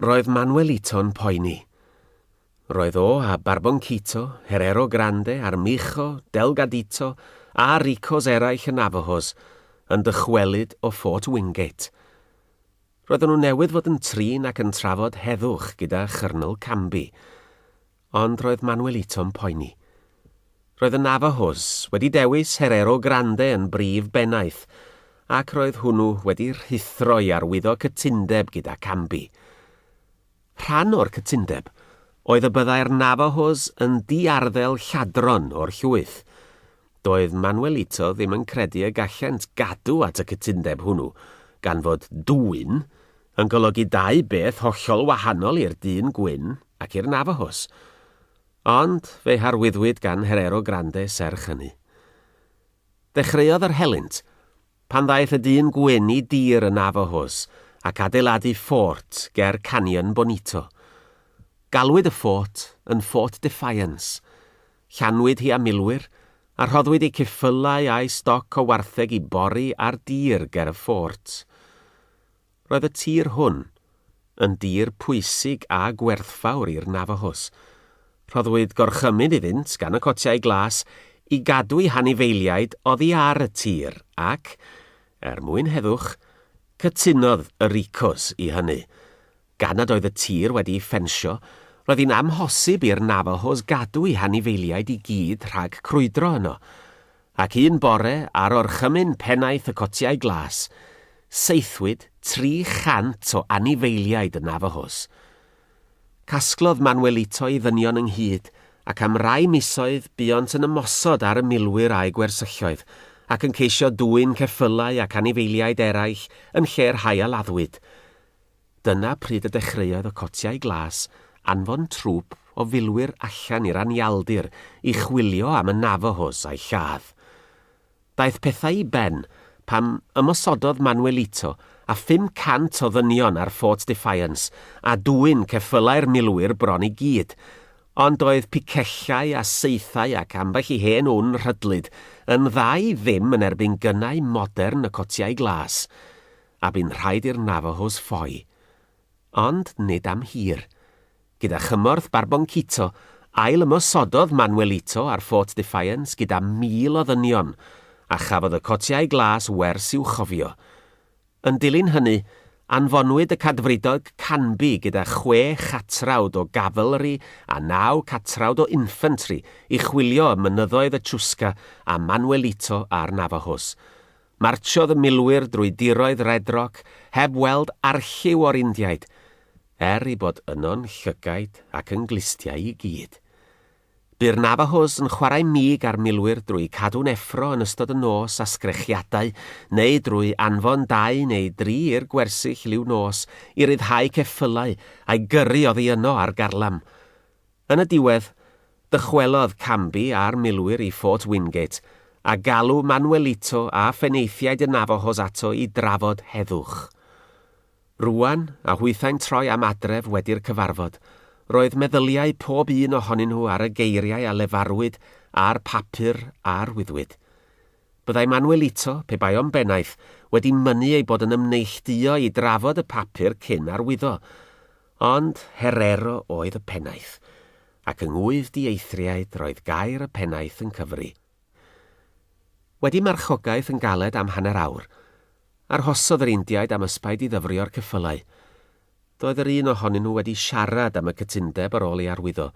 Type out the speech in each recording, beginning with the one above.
Roedd Manuelito'n poeni. Roedd o a Barboncito, Herero Grande, Armijo, Delgadito a Ricos eraill yn Navajos yn dychwelyd o Fort Wingate. Roedden nhw newydd fod yn trin ac yn trafod heddwch gyda Chyrnol Cambi, ond roedd Manuelito'n poeni. Roedd y Navajos wedi dewis Herero Grande yn brif benaeth, ac roedd hwnnw wedi rhithro i arwyddo cytundeb gyda Cambi. Rhan o'r cytundeb oedd y byddai'r Navajos yn diarddel lladron o'r llwyth. Doedd Manuelito ddim yn credu y gallent gadw at y cytundeb hwnnw, gan fod dwyn yn golygu dau beth hollol wahanol i'r dyn gwyn ac i'r Navajos. Ond fe harwyddwyd gan Herero Grande serch hynny. Dechreuodd yr helynt pan ddaeth y dyn gwyn i dir y Navajos ac adeiladu ffort ger Canyon Bonito. Galwyd y ffort yn Fort Defiance. Llanwyd hi am milwyr a rhoddwyd ei ceffylau a'i stoc o wartheg i bori ar dir ger y ffort. Roedd y tir hwn yn dir pwysig a gwerthfawr i'r Navajos. Rhoddwyd gorchymyn iddynt gan y cotiau glas i gadw i hanifeiliaid oddi ar y tir ac, mwyn heddwch, cytunodd y Ricos i hynny. Gan nad oedd y tir wedi ffensio, roedd hi'n amhosib i'r Navajos gadw i hanifeiliaid i gyd rhag crwydro yno, ac un bore ar orchymyn pennaeth y cotiau glas, seithwyd 300 o anifeiliaid y Navajos. Casglodd Manuelito i ddynion ynghyd, ac am rai misoedd buont yn ymosod ar y milwyr a'i gwersylloedd, ac yn ceisio dwyn ceffylau ac anifeiliaid eraill yn lle'r rhai a laddwyd. Dyna pryd y dechreuodd y cotiau glas anfon trwp o filwyr allan i'r anialdir i chwilio am y Navajos a'i lladd. Daeth pethau i ben pam ymosododd Manuelito a 500 o ddynion ar Fort Defiance a dwyn ceffylau'r milwyr bron i gyd, ond oedd picellau a seithau ac ambell i hen wn rhydlyd yn dda i ddim yn erbyn gynnau modern y cotiau glas, a bu'n rhaid i'r Navajos ffoi. Ond nid am hir. Gyda chymorth Barboncito, ail ymosododd Manuelito ar Fort Defiance gyda 1000 o ddynion, a chafodd y cotiau glas wers i'w chofio. Yn dilyn hynny, anfonwyd y cadfridog Canbi gyda 6 catrawd o gavalry a 9 catrawd o infantry i chwilio y mynyddoedd y Chusca a Manuelito a'r Navajos. Marchodd y milwyr drwy diroedd Red Rock heb weld arlliw o'r Indiaid, i bod yno'n llygaid ac yn glistiau i gyd. Bu'r Navajos yn chwarae mig ar milwyr drwy cadw'n effro yn ystod y nos a sgrechiadau, neu drwy anfon 2 neu 3 i'r gwersyll liw nos i ryddhau ceffylau a'i gyrru oddi yno ar garlam. Yn y diwedd, dychwelodd Cambi a'r milwyr i Fort Wingate a galw Manuelito a pheneithiaid y Navajos ato i drafod heddwch. Rwan, a hwythau'n troi am adref wedi'r cyfarfod, roedd meddyliau pob un ohonyn nhw ar y geiriau a lefarwyd a'r papur a'r wyddwyd. Byddai Manuelito, pe bai o'n bennaeth, wedi mynnu ei bod yn ymneilltuo i drafod y papur cyn arwyddo, ond Herero oedd y pennaeth, ac yng ngwydd dieithriaid roedd gair y pennaeth yn cyfri. Wedi marchogaeth yn galed am hanner awr, arhosodd yr Indiaid am ysbaid i ddyfrio'r ceffylau. Doedd yr un ohonyn nhw wedi siarad am y cytundeb ar ôl ei arwyddo,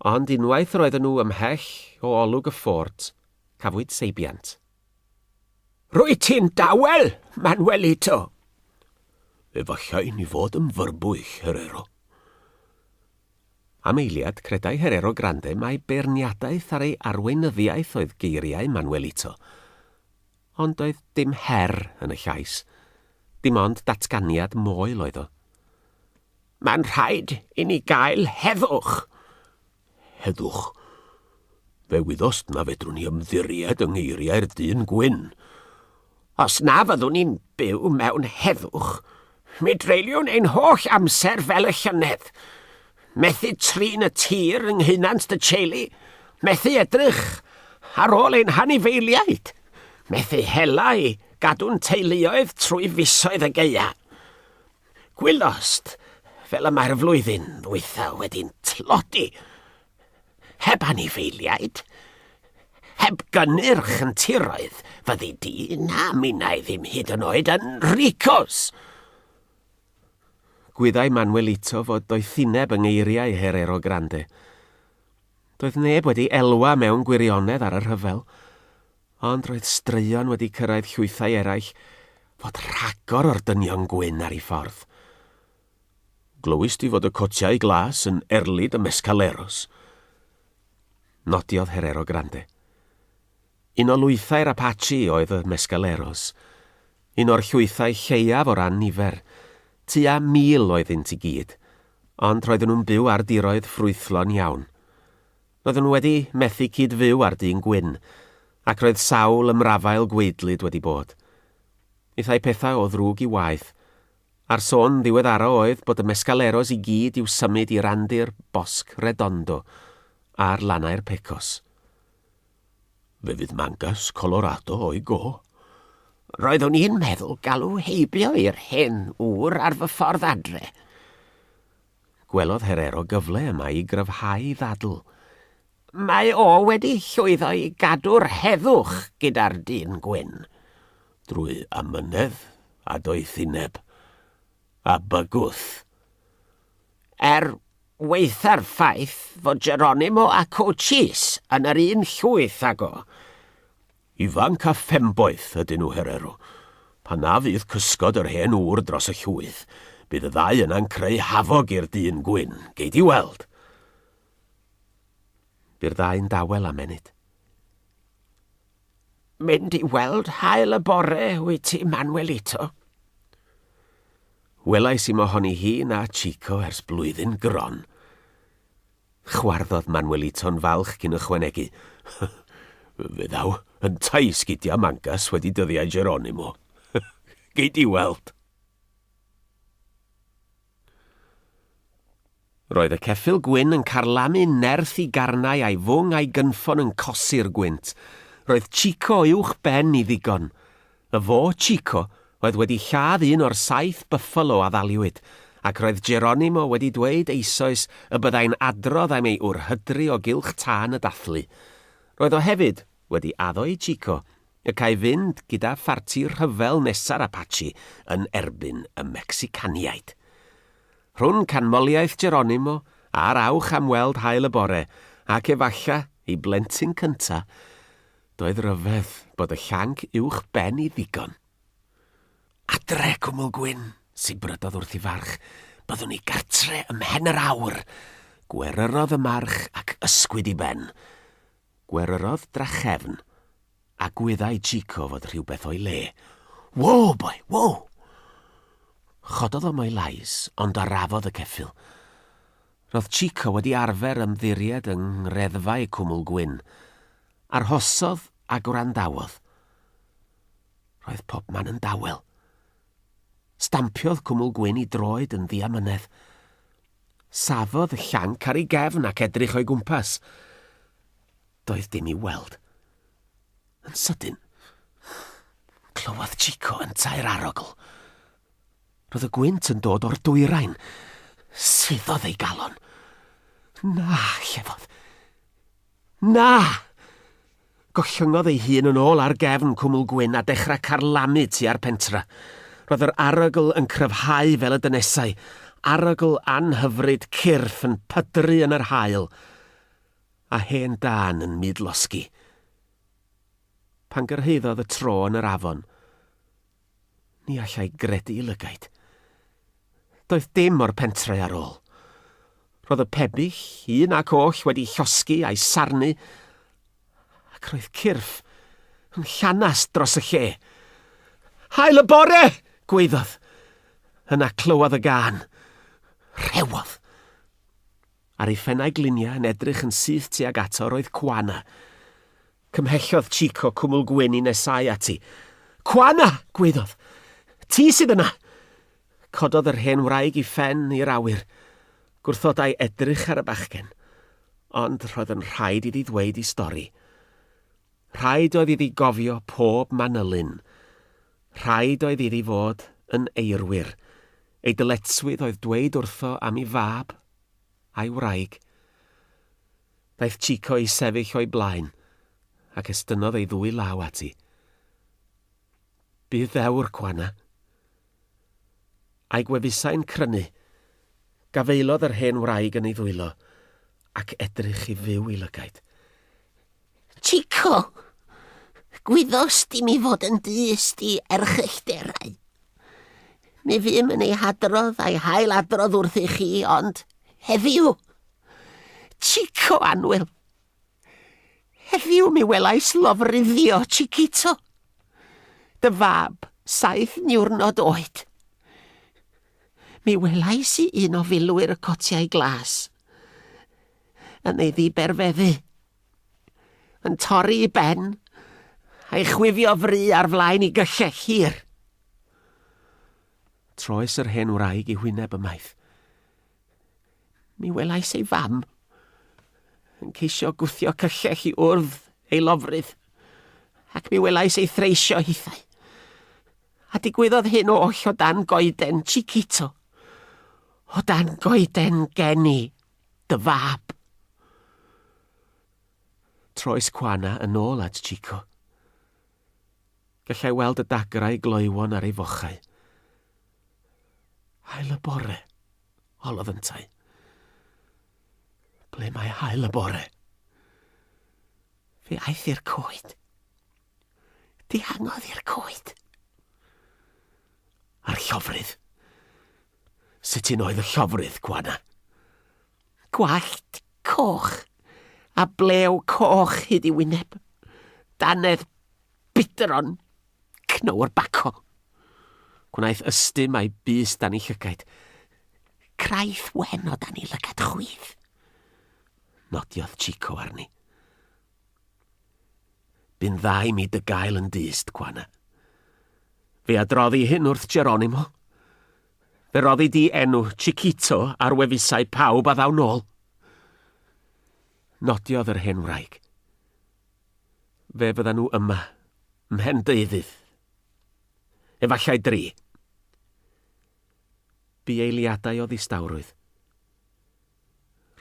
ond unwaith roedden nhw ymhell o olwg y ffort, cafwyd seibiant. Rwy ti'n dawel, Manuelito? Efallai ni fod yn fyrbwyll, Herero. Am eiliad credai Herero Grande mai beirniadaeth ar ei arweinyddiaeth oedd geiriau Manuelito. Ond oedd dim her yn y llais, dim ond datganiad moel oedd o. Mae'n rhaid i ni gael heddwch. Heddwch? Fe wyddost na fedrwn ni ymddiried yng ngeiriau'r dyn gwyn. Os na fyddwn ni'n byw mewn heddwch, mi dreiliwn ein holl amser fel y llynedd. Methu trin y tir yng nghynant y Cheli, methu edrych ar ôl ein hanifeiliaid, methu hela i gadw'n teuluoedd trwy fisoedd y geia. Gwylost, fel y mae'r flwyddyn ddwytha wedi'n tlodi. Heb anifeiliaid, heb gynnyrch yn tiroedd, fyddi di na minnau ddim hyd yn oed yn ricos. Gwyddai Manuelito fod doethineb yng ngeiriau Herero Grande. Doedd neb wedi elwa mewn gwirionedd ar y rhyfel, ond roedd straeon wedi cyrraedd llwythau eraill fod rhagor o'r dynion gwyn ar ei ffordd. Glywys di fod y cotiau glas yn erlid y mescaleros? Nodiodd Herero Grande. Un o lwythau'r Apache oedd y mescaleros. Un o'r llwythau lleiaf o ran nifer. Tua 1000 oeddynt i gyd, ond roedden nhw'n byw ar diroedd ffrwythlon iawn. Roedden nhw wedi methu cyd-fyw ar dyn gwyn, ac roedd sawl ymrafael gweidlyd wedi bod. Eithau pethau o ddrwg i waith, a'r sôn ddiweddaro oedd bod y mescaleros i gyd i'w symud i randir bosg Redondo a'r lannau'r Pecos. Fe fydd Mangas, Colorado o'i go. Roeddwn i'n meddwl galw heibio i'r hen ŵr ar fy ffordd adre. Gwelodd Herero gyfle yma i gryfhau ddadl. Mae o wedi llwyddo i gadw'r heddwch gyda'r dyn gwyn. Drwy amynedd a doethineb a bygwth. Weitha'r ffaith fod Geronimo a Cochise yn yr un llwyth ag o. Ifanc a phemboeth ydyn nhw, Herero. Pan na fydd cysgod yr hen ŵr dros y llwyth, bydd y ddau yna'n creu hafog i'r dyn gwyn, gei di weld. By'r ddau'n dawel am enid. Mynd i weld hael y bore wyt ti, Manuelito. Welais i mohoni hi na Chico ers blwyddyn gron. Chwarddodd Manuelito'n falch cyn ychwanegu. Fe ddaw yn tais gyda Mangas wedi dyddiau Geronimo. Gei di weld. Roedd y ceffyl gwyn yn carlamu nerth i garnau a'i fwng a'i gynffon yn cosi'r gwynt. Roedd Chico uwch ben i ddigon. Y fo Chico oedd wedi lladd un o'r 7 buffalo a ddaliwyd, ac roedd Geronimo wedi dweud eisoes y byddai'n adrodd am ei wrhydru o gylch tân y dathlu. Roedd o hefyd wedi addo i Chico y cael fynd gyda pharti rhyfel nesa'r Apache yn erbyn y Mexicaniaid. Rhwng canmoliaeth Geronimo a'r awch am weld hael y bore ac efalla ei blentyn cynta, doedd ryfedd bod y llanc uwch ben i ddigon. Adre Cwmwl Gwyn, sibrydodd wrth i farch, byddwn ni gartre ymhen yr awr. Gweryrodd y march ac ysgwyd i ben. Gweryrodd drachefn, a gwyddau Chico fod rhywbeth o'i le. Wo, boi, wo! Chododd o mo'i lais, ond arafodd y ceffyl. Roedd Chico wedi arfer ymddiried yng ngreddfau Cwmwl Gwyn. Arhosodd a gwrandawodd. Roedd popman yn dawel. Stampiodd Cwmwl Gwyn i droed yn ddiamynedd. Safodd y llanc ar ei gefn ac edrych o'i gwmpas. Doedd dim i weld. Yn sydyn, clywodd Chico yn tair arogl. Roedd y gwynt yn dod o'r dwyrain. Suddodd ei galon. Na, llefodd. Na! Gollyngodd ei hun yn ôl ar gefn Cwmwl Gwyn a dechrau carlamu tua'r pentra. Roedd yr arogl yn cryfhau fel y dynesau. Arogl anhyfryd cyrff yn pydru yn yr haul. A hen dan yn mydlosgi. Pan gyrhaeddodd y tro yn yr afon, ni allai gredu i lygaid. Doedd dim o'r pentrau ar ôl. Roedd y pebyll, un ac oll wedi llosgi a'i sarnu, ac roedd cyrff yn llanast dros y lle. Hael y bore! Gweiddodd. Yna clywodd y gân. Rewodd. Ar ei ffennau glinia yn edrych yn syth tuag ato roedd Cwana. Cymhellodd Chico Cwmwl Gwyn i nesau ati. Cwana! Gweiddodd. Ti sydd yna! Cododd yr hen wraig i ffen i'r awyr. Gwrthodau edrych ar y bachgen. Ond roedd yn rhaid iddi ddweud ei stori. Rhaid oedd iddi gofio pob manylun. Rhaid oedd iddi fod yn eirwyr. Ei dyletswydd oedd dweud wrtho am ei fab a'i wraig. Daeth Chico i sefyll o'i blaen, ac estynodd ei ddwy law ati. Bydd ddewr, Cwana. A'i gwefusau'n crynu, gafeilodd yr hen wraig yn ei ddwylo, ac edrych i fyw i lygaid. Chico, gwyddos di mi fod yn dyst i erchyllderau. Mi ddim yn ei hadrodd a'i hailadrodd wrth i chi, ond heddiw. Chico Anwyl. Heddiw mi welais lofruddio, Chiquito. Dy fab, 7 niwrnod oed. Mi welais i un o filwyr y cotiau glas. Yn ei ddiberfeddu. Yn torri i ben, a'i chwifio fri ar flaen i gyllell hir. Troes yr hen wraig i hwyneb ymaith. Mi welais ei fam, yn ceisio gwthio cyllell i wrdd ei lofrydd, ac mi welais ei threisio hithau. A digwyddodd hyn oll o dan goeden Chiquito, o dan goeden geni, dy fab. Troes Cwana yn ôl at Chico. Gallai weld y dagrau gloiwon ar ei fochau. Hael y bore, olodd yntau. Ble mae hael y bore? Fe aeth i'r coed. Dihangodd i'r coed. A'r llofrydd. Sut un oedd y llofrydd, Cwana? Gwallt coch a blew coch hyd i wyneb. Danedd bidron cnawr baco. Gwnaeth ystym a'i bys dan ei llygaid. Craith wen o dan ei lygad chwydd. Nodiodd Chico arni. By'n ddau mi dy gael yn dyst, Cwana. Fe adroddi hyn wrth Geronimo. Fe roddi di enw Chiquito ar wefusau pawb a ddaw nôl. Nodiodd yr hen wraig. Fe fyddan nhw yma, mhen deuddydd. Efallai 3. Bu eiliadau o ddistawrwydd.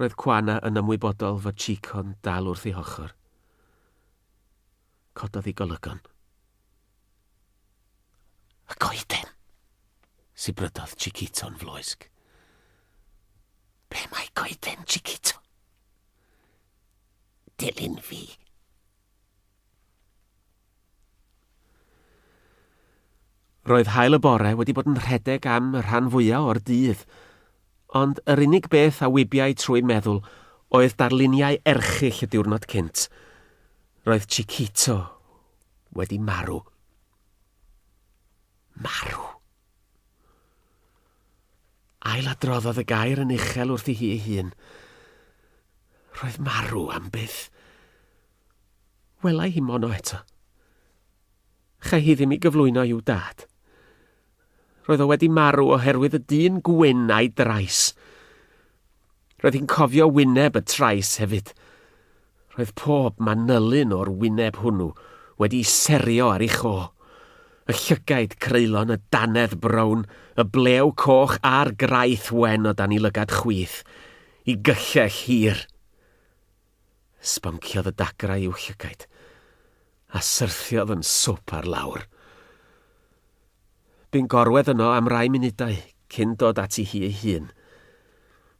Roedd Cwana yn ymwybodol fod Chico'n dal wrth ei hochr. Cododd ei golygon. Y goeden, Sibrydodd Chiquito'n floesg. Be mae goeden, Chiquito? Dilyn fi. Roedd hael y bore wedi bod yn rhedeg am y rhan fwyaf o'r dydd, ond yr unig beth a wybiau trwy meddwl oedd darluniau erchyll y diwrnod cynt. Roedd Chiquito wedi marw. Marw. Ailadroddodd y gair yn uchel wrth i hi ei hun. Roedd marw am byth. Welai hi mono eto. Chai hi ddim i gyflwyno i'w dad. Roedd o wedi marw oherwydd y dyn gwyn a'i drais. Roedd hi'n cofio wyneb y trais hefyd. Roedd pob manylun o'r wyneb hwnnw wedi serio ar ei cho. Y llygaid creulon y danedd brown, y blew coch a'r graith wen o dan ei lygad chwyth, i gyllell hir. Sponciodd y dagrau i'w llygaid, a syrthiodd yn swp ar lawr. Bu'n gorwedd yno am rai munudau cyn dod ati hi ei hun.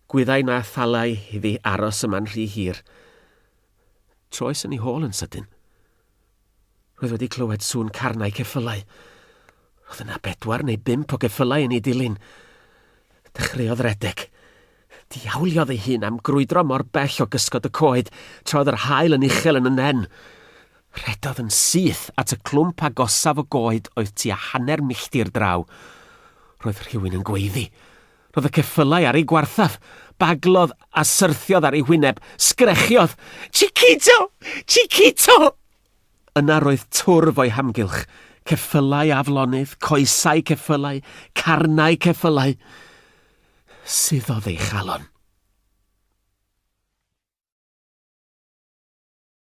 Gwyddai na thalau iddi aros yma'n rhy hir. Troes yn ei hôl yn sydyn. Roedd wedi clywed sŵn carnau ceffylau. Roedd yna 4 neu 5 o geffylau yn ei dilyn. Dechreuodd redeg. Diawliodd ei hun am grwydro mor bell o gysgod y coed, tra oedd yr haul yn uchel yn y nen. Rhedodd yn syth at y clwmp agosaf o goed oedd tua 1/2 milltir draw. Roedd rhywun yn gweiddi. Roedd y ceffylau ar ei gwarthaf. Baglodd a syrthiodd ar ei hwyneb. Sgrechiodd. Chiquito! Chiquito! Yna roedd twrf o'i hamgylch. Ceffylau aflonydd, coesau ceffylau, carnau ceffylau. Suddodd ei chalon.